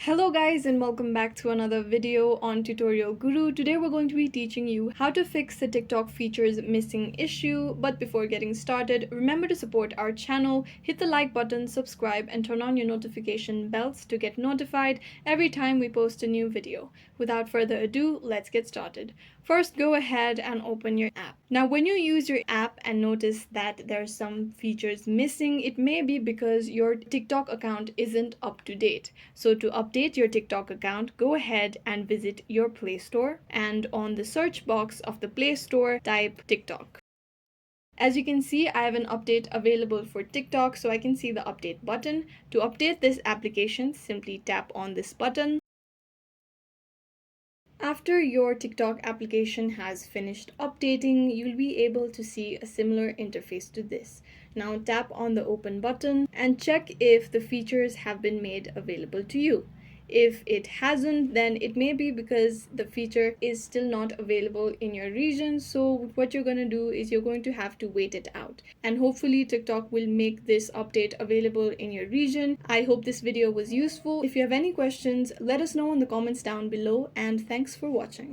Hello guys and welcome back to another video on Tutorial Guru. Today we're going to be teaching you how to fix the TikTok features missing issue. But before getting started, remember to support our channel, hit the like button, subscribe and turn on your notification bells to get notified every time we post a new video. Without further ado, let's get started. First, go ahead and open your app. Now when you use your app and notice that there's some features missing, it may be because your TikTok account isn't up to date. So to update your TikTok account, go ahead and visit your Play Store, and on the search box of the Play Store, type TikTok. As you can see, I have an update available for TikTok, so I can see the update button. To update this application, simply tap on this button. After your TikTok application has finished updating, you'll be able to see a similar interface to this. Now tap on the open button and check if the features have been made available to you. If it hasn't, then it may be because the feature is still not available in your region. So what you're going to do is you're going to have to wait it out. And hopefully TikTok will make this update available in your region. I hope this video was useful. If you have any questions, let us know in the comments down below, and thanks for watching.